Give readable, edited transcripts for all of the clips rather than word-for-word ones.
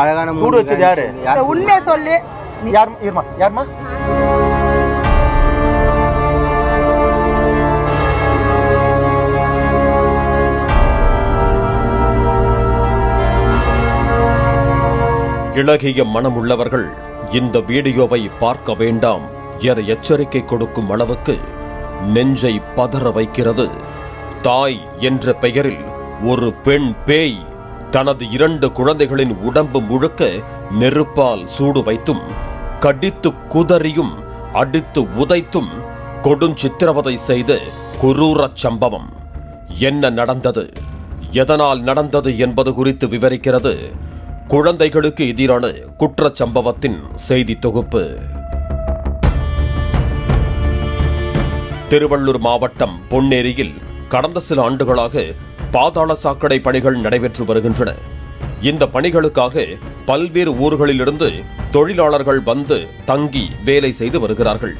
அழகான மூடு வச்சது யாரு? உண்மையை சொல்லு. யாருமா? இளகிய மனமுள்ளவர்கள் இந்த வீடியோவை பார்க்க வேண்டாம் என எச்சரிக்கை கொடுக்கும் அளவுக்கு நெஞ்சை பதற வைக்கிறது. தாய் என்ற பெயரில் ஒரு பெண் பேய் தனது 2 குழந்தைகளின் உடம்பு முழுக்க நெருப்பால் சூடு வைத்தும் கடித்து குதறியும் அடித்து உதைத்தும் கொடுஞ்சித்திரவதை செய்த கொடூரச் சம்பவம். என்ன நடந்தது, எதனால் நடந்தது என்பது குறித்து விவரிக்கிறது குழந்தைகளுக்கு எதிரான குற்றச் சம்பவத்தின் செய்தி தொகுப்பு. திருவள்ளூர் மாவட்டம் பொன்னேரியில் கடந்த சில ஆண்டுகளாக பாதாள சாக்கடை பணிகள் நடைபெற்று வருகின்றன. இந்த பணிகளுக்காக பல்வேறு ஊர்களிலிருந்து தொழிலாளர்கள் வந்து தங்கி வேலை செய்து வருகிறார்கள்.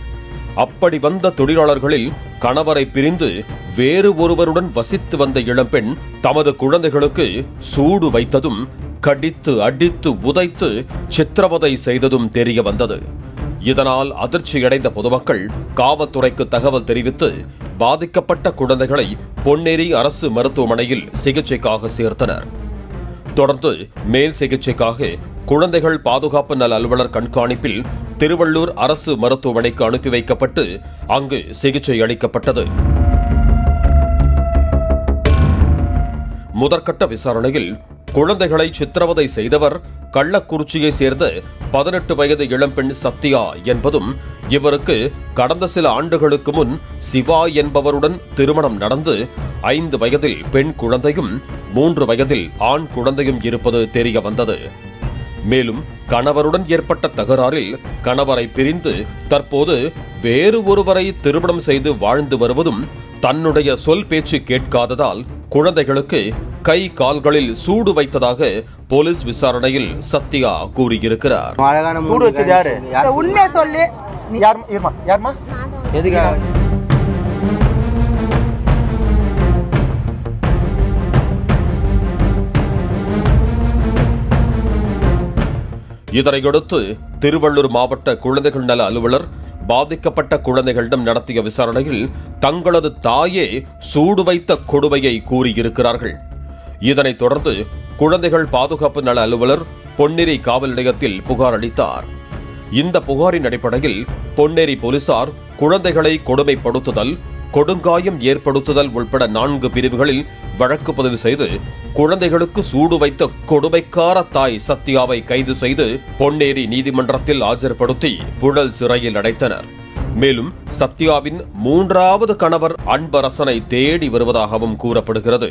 அப்படி வந்த தொழிலாளர்களில் கணவரை பிரிந்து வேறு ஒருவருடன் வசித்து வந்த இளம்பெண் தமது குழந்தைகளுக்கு சூடு வைத்ததும் கடித்து அடித்து உதைத்து சித்திரவதை செய்ததும் தெரிய வந்தது. இதனால் அதிர்ச்சியடைந்த பொதுமக்கள் காவல்துறைக்கு தகவல் தெரிவித்து பாதிக்கப்பட்ட குழந்தைகளை பொன்னேரி அரசு மருத்துவமனையில் சிகிச்சைக்காக சேர்த்தனர். தொடர்ந்து மேல் சிகிச்சைக்காக குழந்தைகள் பாதுகாப்பு நல அலுவலர் கண்காணிப்பில் திருவள்ளூர் அரசு மருத்துவமனைக்கு அனுப்பி வைக்கப்பட்டு அங்கு சிகிச்சை அளிக்கப்பட்டது. முதற்கட்ட விசாரணையில் குழந்தைகளை சித்திரவதை செய்தவர் கள்ளக்குறிச்சியை சேர்ந்த 18 வயது இளம்பெண் சத்யா என்பதும், இவருக்கு கடந்த சில ஆண்டுகளுக்கு முன் சிவா என்பவருடன் திருமணம் நடந்து 5 வயதில் பெண் குழந்தையும் 3 வயதில் ஆண் குழந்தையும் இருப்பது தெரிய வந்தது. மேலும் கணவருடன் ஏற்பட்ட தகராறில் கணவரை பிரிந்து தற்போது வேறு ஒருவரை திருமணம் செய்து வாழ்ந்து வருவதும், தன்னுடைய சொல் பேச்சு கேட்காததால் குழந்தைகளுக்கு கை கால்களில் சூடு வைத்ததாக போலீஸ் விசாரணையில் சத்யா கூறியிருக்கிறார். அழகான மூடு வச்சது யாரு? உண்மையை சொல்லு. யாருமா? எதுக்கு இதனையடுத்து திருவள்ளூர் மாவட்ட குழந்தைகள் நல அலுவலர் பாதிக்கப்பட்ட குழந்தைகளிடம் நடத்திய விசாரணையில் தங்களது தாயே சூடு வைத்த கொடுமையை கூறியிருக்கிறார்கள். இதனைத் தொடர்ந்து குழந்தைகள் பாதுகாப்பு நல அலுவலர் பொன்னேரி காவல் நிலையத்தில் புகார் அளித்தார். இந்த புகாரின் அடிப்படையில் பொன்னேரி போலீசார் குழந்தைகளை கொடுமைப்படுத்துதல், கொடுங்காயம் ஏற்படுத்துதல் உள்பட 4 பிரிவுகளில் வழக்கு பதிவு செய்து குழந்தைகளுக்கு சூடு வைத்த கொடுமைக்கார தாய் சத்யாவை கைது செய்து பொன்னேரி நீதிமன்றத்தில் ஆஜர்படுத்தி புழல் சிறையில் அடைத்தனர். மேலும் சத்யாவின் 3வது கணவர் அன்பரசனை தேடி வருவதாகவும் கூறப்படுகிறது.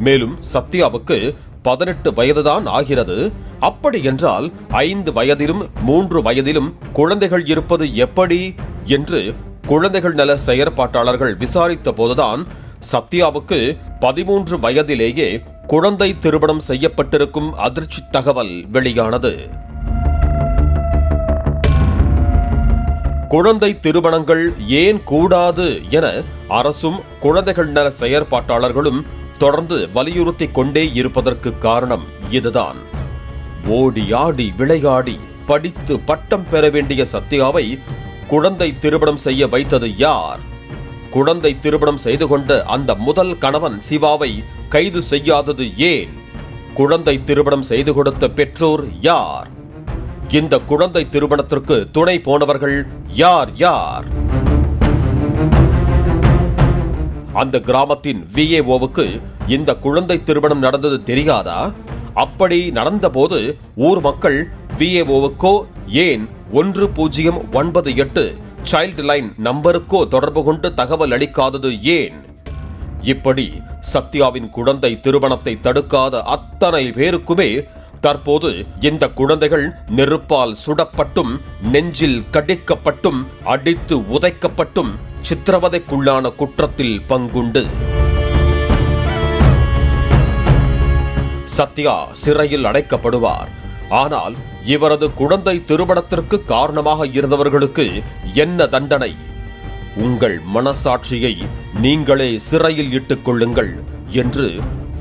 மேலும் சத்யாவுக்கு 18 வயதுதான் ஆகிறது. அப்படி என்றால் 5 வயதிலும் 3 வயதிலும் குழந்தைகள் இருப்பது எப்படி என்று குழந்தைகள் நல செயற்பாட்டாளர்கள் விசாரித்த போதுதான் சத்யாவுக்கு 13 வயதிலேயே குழந்தை திருமணம் செய்யப்பட்டிருக்கும் அதிர்ச்சி தகவல் வெளியானது. குழந்தை திருமணங்கள் ஏன் கூடாது என அரசும் குழந்தைகள் நல செயற்பாட்டாளர்களும் தொடர்ந்து வலியுறுத்தி கொண்டே இருப்பதற்கு காரணம் இதுதான். ஓடி ஆடி விளையாடி படித்து பட்டம் பெற வேண்டிய சத்யாவை குழந்தை திருமணம் செய்ய வைத்தது யார்? குழந்தை திருமணம் செய்து கொண்ட அந்த முதல் கணவன் சிவாவை கைது செய்யாதது ஏன்? குழந்தை திருமணம் செய்து கொடுத்த பெற்றோர் யார்? இந்த குழந்தை திருமணத்திற்கு துணை போனவர்கள் யார் யார்? அந்த கிராமத்தின் VAOவுக்கு இந்த குழந்தை திருமணம் நடந்தது தெரியாதா? அப்படி நடந்தபோது ஊர் மக்கள் VAOவுக்கோ ஏன் 1098 சைல்டு லைன் நம்பருக்கோ தொடர்பு கொண்டு தகவல் அளிக்காதது ஏன்? இப்படி சத்யாவின் குழந்தை திருமணத்தை தடுக்காத அத்தனை பேருக்குமே தற்போது இந்த குழந்தைகள் நெருப்பால் சுடப்பட்டும் நெஞ்சில் கடிக்கப்பட்டும் அடித்து உதைக்கப்பட்டும் சித்திரவதைக்குள்ளான குற்றத்தில் பங்குண்டு. சத்யா சிறையில் அடைக்கப்படுவார். ஆனால் இவரது குழந்தை திருமணத்திற்கு காரணமாக இருந்தவர்களுக்கு என்ன தண்டனை? உங்கள் மனசாட்சியை நீங்களே சிறையில் இட்டுக் கொள்ளுங்கள் என்று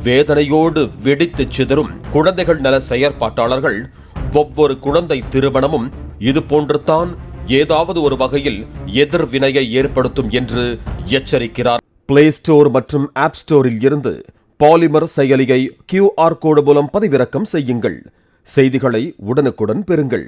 வேதனையோடு வெடித்து சிதறும் குழந்தைகள் நல செயற்பாட்டாளர்கள் ஒவ்வொரு குழந்தை திருமணமும் இது போன்றுதான் ஏதாவது ஒரு வகையில் எதிர்வினையை ஏற்படுத்தும் என்று எச்சரிக்கிறார். பிளே ஸ்டோர் மற்றும் ஆப் ஸ்டோரில் இருந்து பாலிமர் செயலியை QR கோடு மூலம் பதிவிறக்கம் செய்யுங்கள். செய்திகளை உடனுக்குடன் பெறுங்கள்.